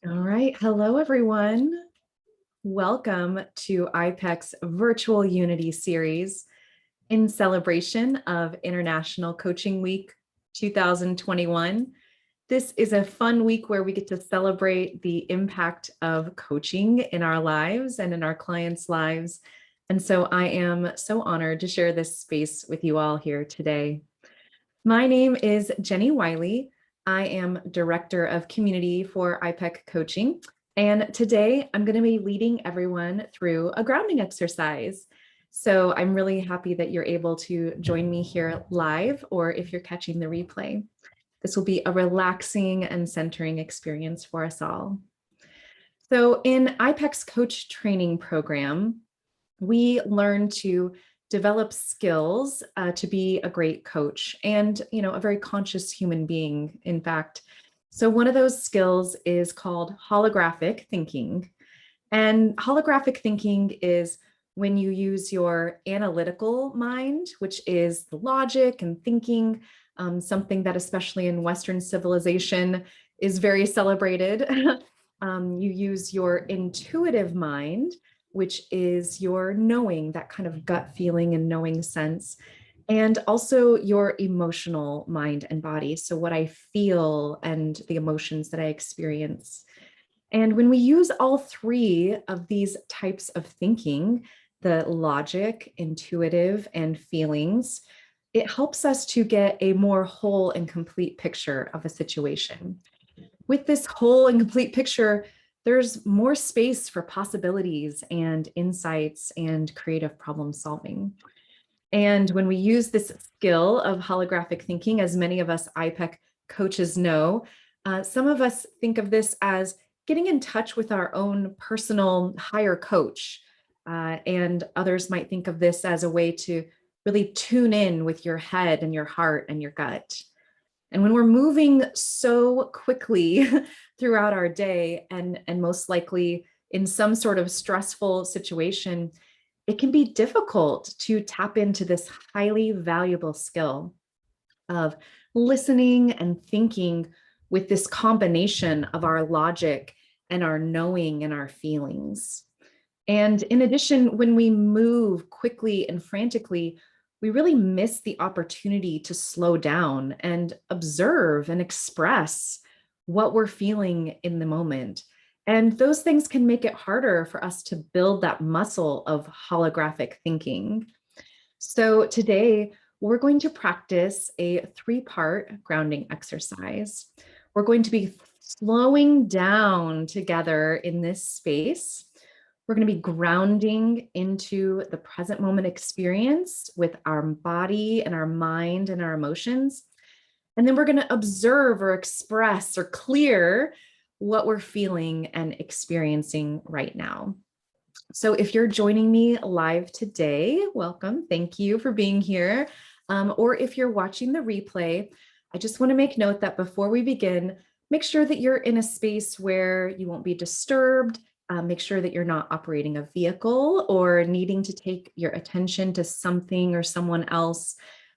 All right. Hello, everyone. Welcome to IPEC's Virtual Unity Series in celebration of International Coaching Week 2021. This is a fun week where we get to celebrate the impact of coaching in our lives and in our clients' lives. And so I am so honored to share this space with you all here today. My name is Jenny Wiley. I am Director of Community for IPEC Coaching. And today I'm going to be leading everyone through a grounding exercise. So I'm really happy that you're able to join me here live, or if you're catching the replay. This will be a relaxing and centering experience for us all. So in IPEC's coach training program, we learn to develop skills to be a great coach and, a very conscious human being, in fact. So one of those skills is called holographic thinking. And holographic thinking is when you use your analytical mind, which is the logic and thinking, something that especially in Western civilization is very celebrated. You use your intuitive mind, which is your knowing, that kind of gut feeling and knowing sense, and also your emotional mind and body. So what I feel and the emotions that I experience. And when we use all three of these types of thinking, the logic, intuitive, and feelings, it helps us to get a more whole and complete picture of a situation. With this whole and complete picture, there's more space for possibilities and insights and creative problem solving. And when we use this skill of holographic thinking, as many of us IPEC coaches know, some of us think of this as getting in touch with our own personal higher coach. And others might think of this as a way to really tune in with your head and your heart and your gut. And when we're moving so quickly throughout our day and most likely in some sort of stressful situation, it can be difficult to tap into this highly valuable skill of listening and thinking with this combination of our logic and our knowing and our feelings. And in addition, when we move quickly and frantically, we really miss the opportunity to slow down and observe and express what we're feeling in the moment. And those things can make it harder for us to build that muscle of holographic thinking. So today, we're going to practice a 3-part grounding exercise. We're going to be slowing down together in this space. We're going to be grounding into the present moment experience with our body and our mind and our emotions. And then we're going to observe or express or clear what we're feeling and experiencing right now. So if you're joining me live today, welcome. Thank you for being here. Or if you're watching the replay, I just want to make note that before we begin, make sure that you're in a space where you won't be disturbed. Make sure that you're not operating a vehicle or needing to take your attention to something or someone else.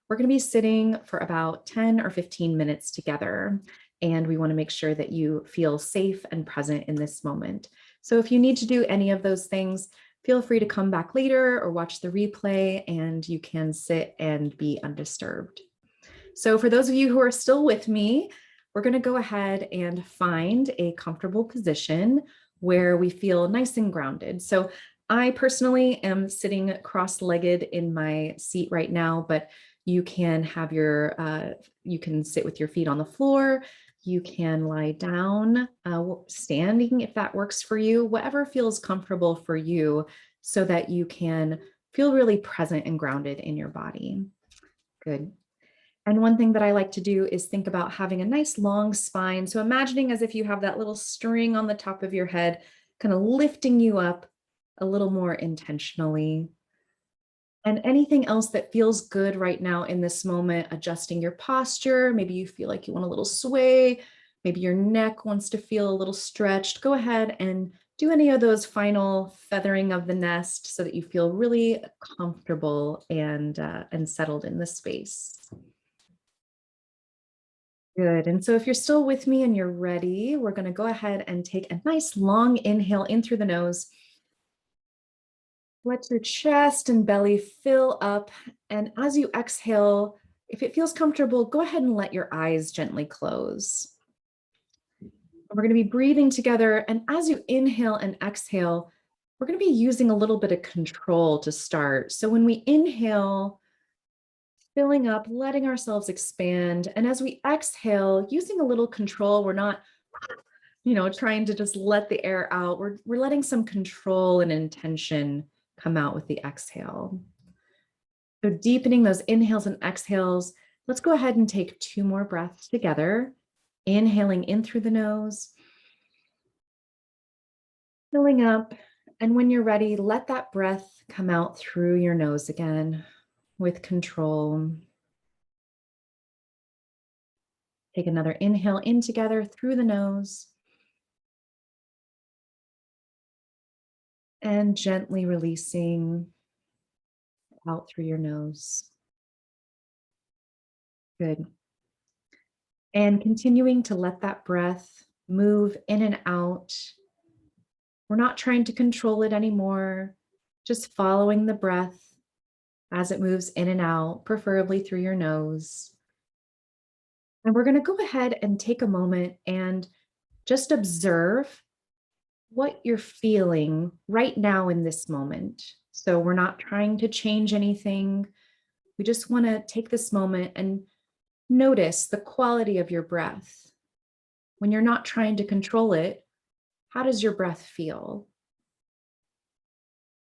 We're going to be sitting for about 10 or 15 minutes together, and we want to make sure that you feel safe and present in this moment. So if you need to do any of those things, feel free to come back later or watch the replay, and you can sit and be undisturbed. So for those of you who are still with me, we're going to go ahead and find a comfortable position where we feel nice and grounded. So I personally am sitting cross-legged in my seat right now, but you can have you can sit with your feet on the floor. You can lie down, standing if that works for you, whatever feels comfortable for you so that you can feel really present and grounded in your body. Good. And one thing that I like to do is think about having a nice long spine. So imagining as if you have that little string on the top of your head, kind of lifting you up a little more intentionally. And anything else that feels good right now in this moment, adjusting your posture. Maybe you feel like you want a little sway. Maybe your neck wants to feel a little stretched. Go ahead and do any of those final feathering of the nest so that you feel really comfortable and settled in the space. Good. And so if you're still with me and you're ready, we're going to go ahead and take a nice long inhale in through the nose. Let your chest and belly fill up. And as you exhale, if it feels comfortable, go ahead and let your eyes gently close. We're going to be breathing together. And as you inhale and exhale, we're going to be using a little bit of control to start. So when we inhale, filling up, letting ourselves expand. And as we exhale, using a little control, we're not, trying to just let the air out. We're letting some control and intention come out with the exhale. So deepening those inhales and exhales. Let's go ahead and take 2 more breaths together. Inhaling in through the nose, filling up. And when you're ready, let that breath come out through your nose again with control. Take another inhale in together through the nose. And gently releasing out through your nose. Good. And continuing to let that breath move in and out. We're not trying to control it anymore, just following the breath as it moves in and out, preferably through your nose. And we're going to go ahead and take a moment and just observe what you're feeling right now in this moment. So we're not trying to change anything. We just want to take this moment and notice the quality of your breath. When you're not trying to control it, how does your breath feel?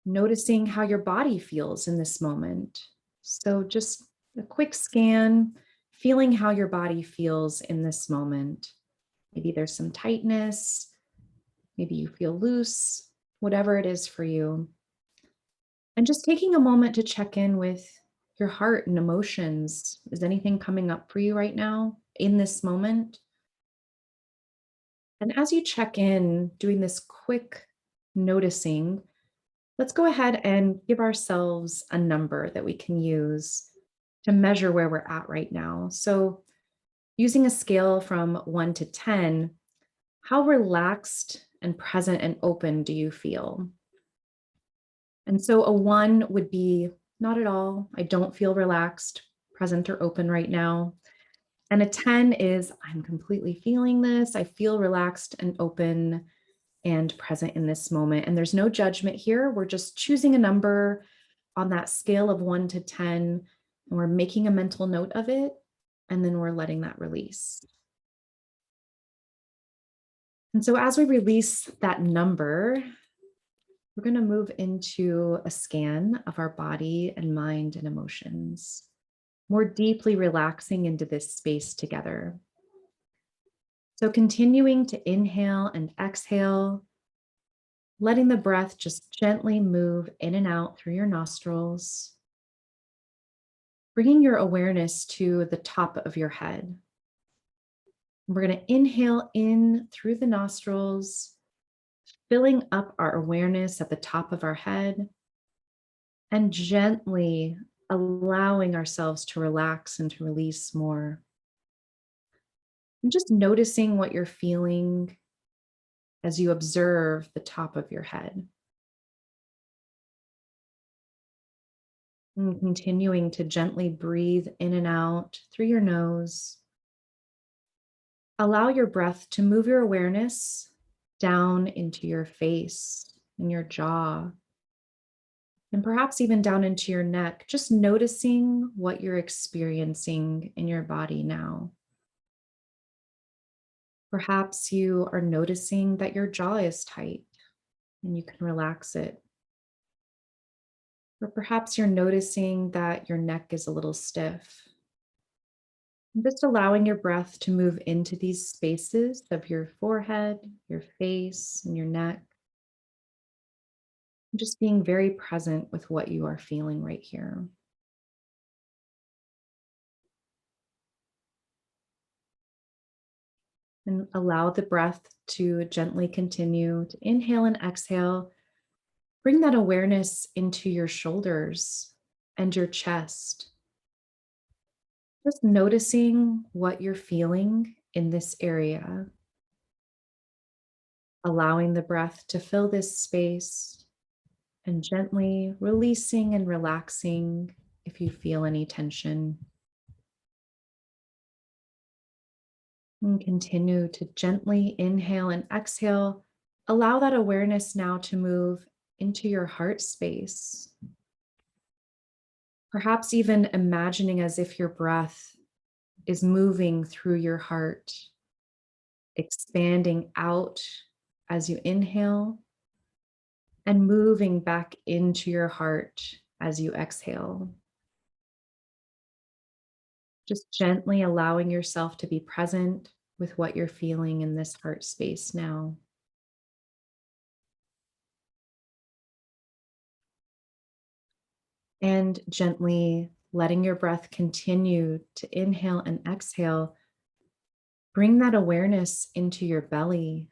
Noticing how your body feels in this moment. So just a quick scan, feeling how your body feels in this moment. Maybe there's some tightness, maybe you feel loose, whatever it is for you. And just taking a moment to check in with your heart and emotions. Is anything coming up for you right now in this moment? And as you check in, doing this quick noticing, let's go ahead and give ourselves a number that we can use to measure where we're at right now. So using a scale from 1 to 10, how relaxed and present and open do you feel? And so a 1 would be not at all. I don't feel relaxed, present, or open right now. And a 10 is I'm completely feeling this. I feel relaxed and open and present in this moment. And there's no judgment here. We're just choosing a number on that scale of 1 to 10, and we're making a mental note of it. And then we're letting that release. And so as we release that number, we're going to move into a scan of our body and mind and emotions, more deeply relaxing into this space together. So continuing to inhale and exhale, letting the breath just gently move in and out through your nostrils, bringing your awareness to the top of your head. We're going to inhale in through the nostrils, filling up our awareness at the top of our head, and gently allowing ourselves to relax and to release more. And just noticing what you're feeling as you observe the top of your head. And continuing to gently breathe in and out through your nose. Allow your breath to move your awareness down into your face and your jaw, and perhaps even down into your neck, just noticing what you're experiencing in your body now. Perhaps you are noticing that your jaw is tight and you can relax it. Or perhaps you're noticing that your neck is a little stiff. And just allowing your breath to move into these spaces of your forehead, your face, and your neck. And just being very present with what you are feeling right here. And allow the breath to gently continue to inhale and exhale. Bring that awareness into your shoulders and your chest. Just noticing what you're feeling in this area, allowing the breath to fill this space and gently releasing and relaxing if you feel any tension. And continue to gently inhale and exhale. Allow that awareness now to move into your heart space. Perhaps even imagining as if your breath is moving through your heart, expanding out as you inhale and moving back into your heart as you exhale. Just gently allowing yourself to be present with what you're feeling in this heart space now. And gently letting your breath continue to inhale and exhale. Bring that awareness into your belly,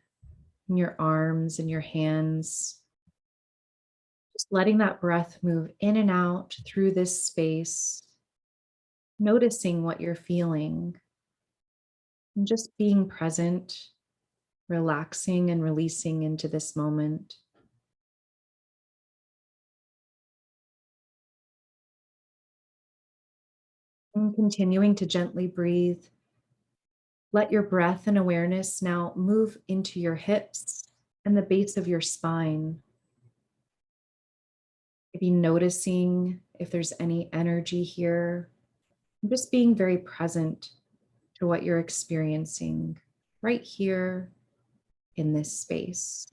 in your arms and your hands. Just letting that breath move in and out through this space, noticing what you're feeling, and just being present, relaxing and releasing into this moment. And continuing to gently breathe. Let your breath and awareness now move into your hips and the base of your spine. Maybe noticing if there's any energy here, and just being very present to what you're experiencing right here in this space.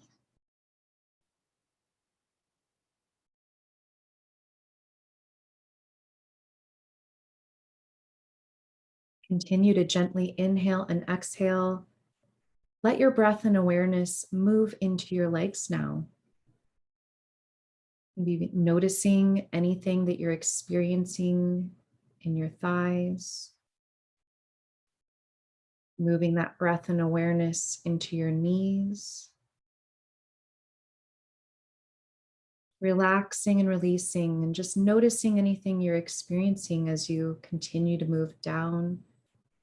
Continue to gently inhale and exhale. Let your breath and awareness move into your legs now. Maybe noticing anything that you're experiencing in your thighs, moving that breath and awareness into your knees, relaxing and releasing, and just noticing anything you're experiencing as you continue to move down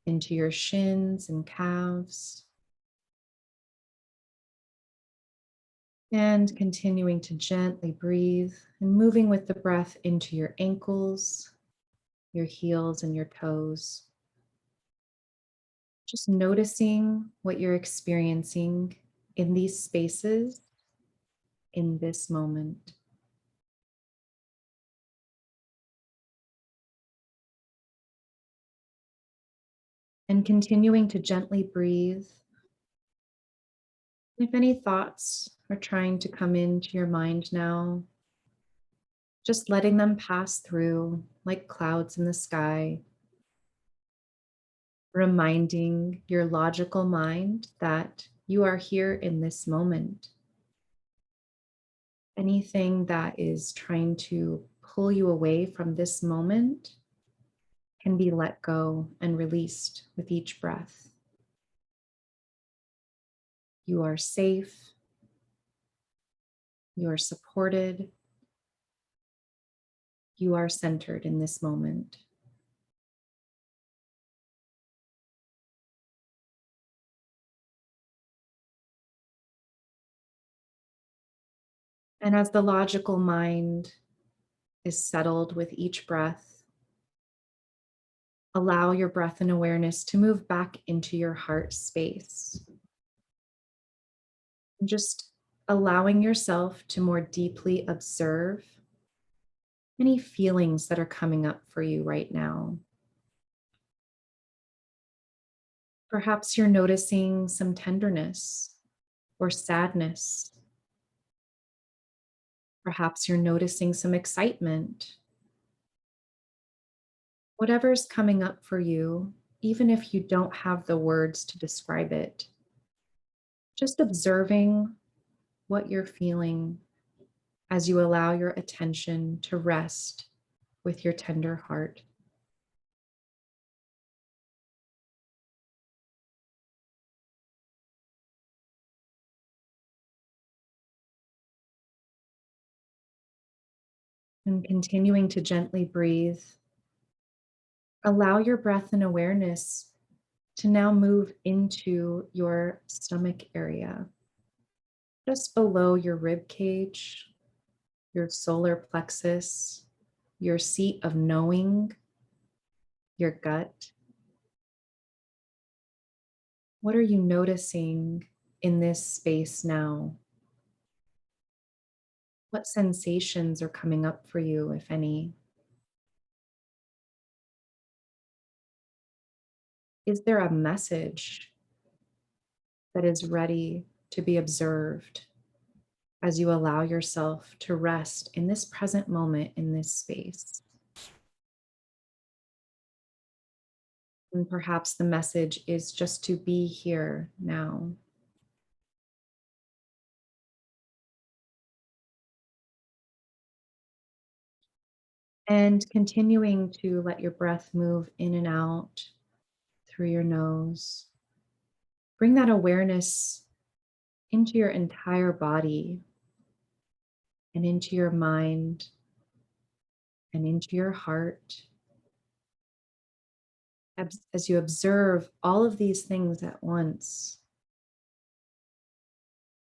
into your shins and calves, and continuing to gently breathe and moving with the breath into your ankles, your heels, and your toes. Just noticing what you're experiencing in these spaces in this moment. And continuing to gently breathe. If any thoughts are trying to come into your mind now, just letting them pass through like clouds in the sky, reminding your logical mind that you are here in this moment. Anything that is trying to pull you away from this moment can be let go and released with each breath. You are safe, you are supported, you are centered in this moment. And as the logical mind is settled with each breath, allow your breath and awareness to move back into your heart space. Just allowing yourself to more deeply observe any feelings that are coming up for you right now. Perhaps you're noticing some tenderness or sadness. Perhaps you're noticing some excitement. Whatever's coming up for you, even if you don't have the words to describe it, just observing what you're feeling as you allow your attention to rest with your tender heart. And continuing to gently breathe, Allow your breath and awareness to now move into your stomach area, just below your rib cage, your solar plexus, your seat of knowing, your gut. What are you noticing in this space now? What sensations are coming up for you, if any? Is there a message that is ready to be observed as you allow yourself to rest in this present moment in this space? And perhaps the message is just to be here now. And continuing to let your breath move in and out through your nose. Bring that awareness into your entire body and into your mind and into your heart as you observe all of these things at once,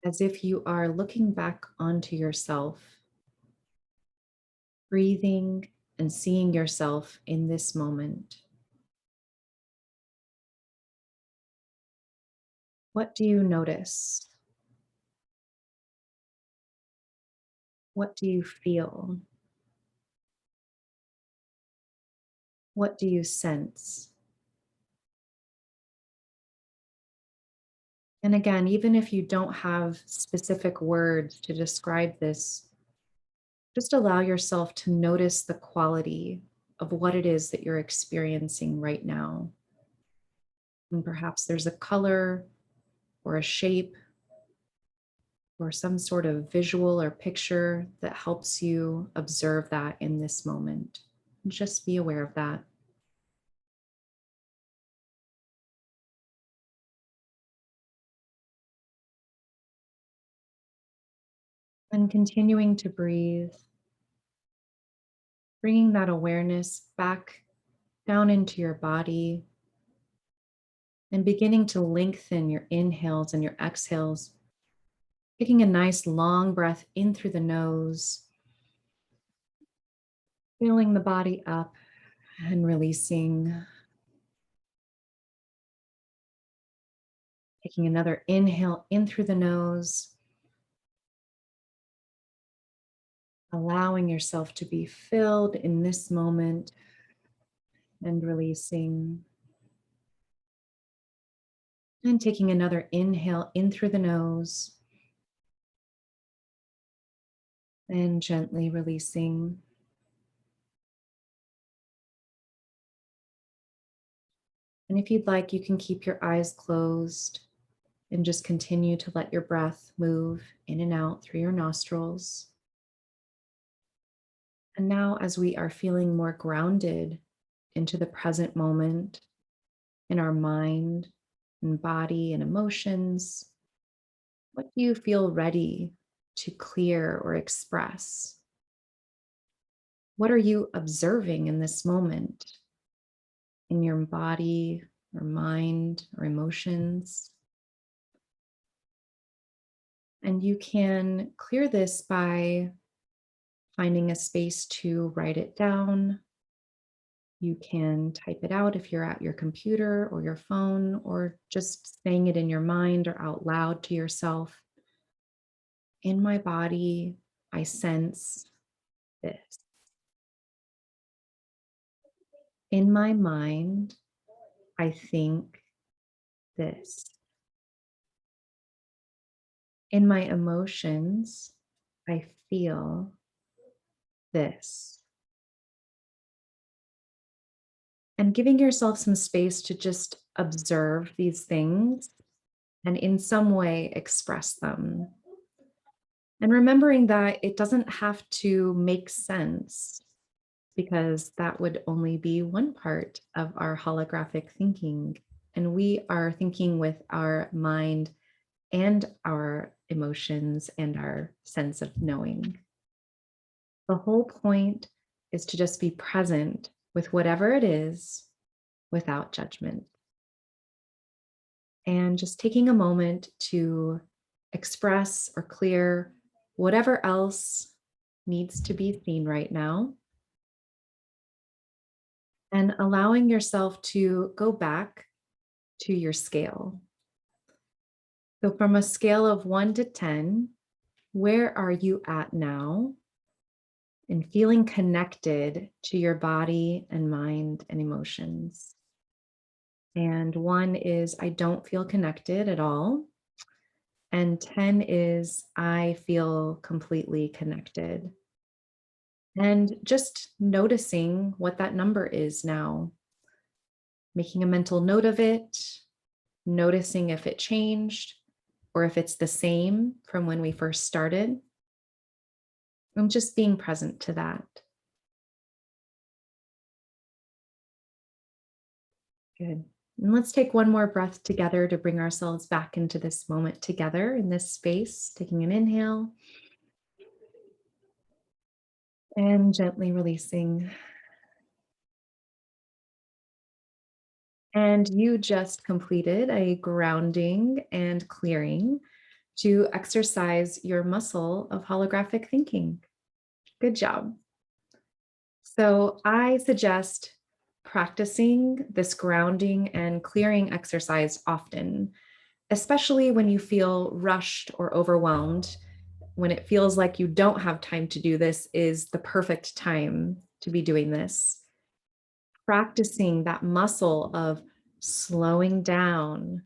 as if you are looking back onto yourself, breathing and seeing yourself in this moment. What do you notice? What do you feel? What do you sense? And again, even if you don't have specific words to describe this, just allow yourself to notice the quality of what it is that you're experiencing right now. And perhaps there's a color or a shape or some sort of visual or picture that helps you observe that in this moment. Just be aware of that. And continuing to breathe, bringing that awareness back down into your body and beginning to lengthen your inhales and your exhales, taking a nice long breath in through the nose, filling the body up and releasing. Taking another inhale in through the nose, allowing yourself to be filled in this moment and releasing. And taking another inhale in through the nose and gently releasing. And if you'd like, you can keep your eyes closed and just continue to let your breath move in and out through your nostrils. And now, as we are feeling more grounded into the present moment in our mind and body and emotions, what do you feel ready to clear or express? What are you observing in this moment in your body or mind or emotions? And you can clear this by finding a space to write it down. You can type it out if you're at your computer or your phone, or just saying it in your mind or out loud to yourself. In my body, I sense this. In my mind, I think this. In my emotions, I feel this. And giving yourself some space to just observe these things and in some way express them. And remembering that it doesn't have to make sense, because that would only be one part of our holographic thinking. And we are thinking with our mind and our emotions and our sense of knowing. The whole point is to just be present with whatever it is without judgment. And just taking a moment to express or clear whatever else needs to be seen right now, and allowing yourself to go back to your scale. So, from a scale of 1 to 10, where are you at now? And feeling connected to your body and mind and emotions. And 1 is, I don't feel connected at all. And 10 is, I feel completely connected. And just noticing what that number is now, making a mental note of it, noticing if it changed or if it's the same from when we first started. And just being present to that. Good. And let's take one more breath together to bring ourselves back into this moment together in this space, taking an inhale and gently releasing. And you just completed a grounding and clearing to exercise your muscle of holographic thinking. Good job. So I suggest practicing this grounding and clearing exercise often, especially when you feel rushed or overwhelmed. When it feels like you don't have time to do this is the perfect time to be doing this. Practicing that muscle of slowing down,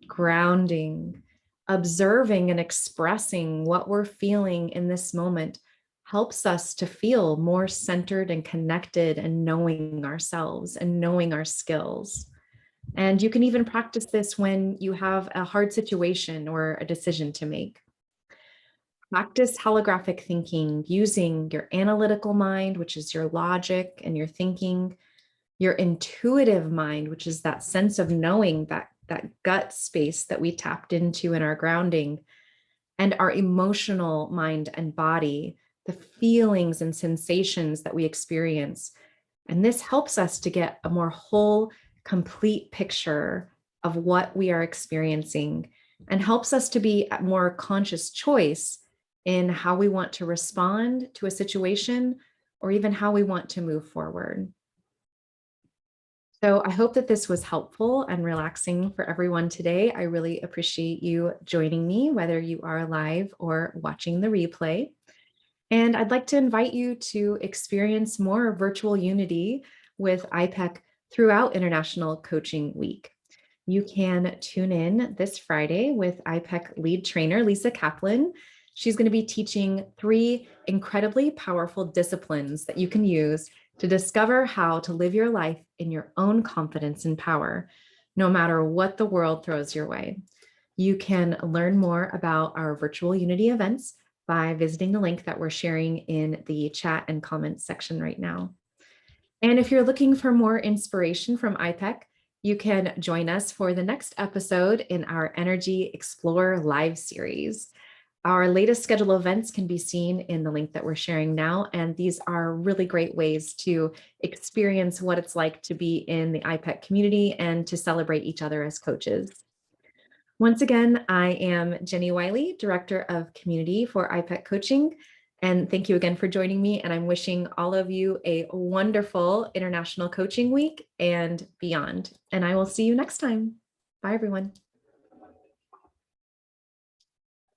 grounding, observing and expressing what we're feeling in this moment helps us to feel more centered and connected and knowing ourselves and knowing our skills. And you can even practice this when you have a hard situation or a decision to make. Practice holographic thinking using your analytical mind, which is your logic and your thinking, your intuitive mind, which is that sense of knowing, that gut space that we tapped into in our grounding, and our emotional mind and body, the feelings and sensations that we experience. And this helps us to get a more whole, complete picture of what we are experiencing and helps us to be a more conscious choice in how we want to respond to a situation or even how we want to move forward. So I hope that this was helpful and relaxing for everyone today. I really appreciate you joining me, whether you are live or watching the replay. And I'd like to invite you to experience more virtual unity with IPEC throughout International Coaching Week. You can tune in this Friday with IPEC lead trainer, Lisa Kaplan. She's going to be teaching 3 incredibly powerful disciplines that you can use to discover how to live your life in your own confidence and power, no matter what the world throws your way. You can learn more about our virtual unity events by visiting the link that we're sharing in the chat and comments section right now. And if you're looking for more inspiration from IPEC, you can join us for the next episode in our Energy Explorer live series. Our latest schedule of events can be seen in the link that we're sharing now, and these are really great ways to experience what it's like to be in the IPEC community and to celebrate each other as coaches. Once again, I am Jenny Wiley, Director of Community for IPEC Coaching, and thank you again for joining me, and I'm wishing all of you a wonderful International Coaching Week and beyond, and I will see you next time. Bye, everyone.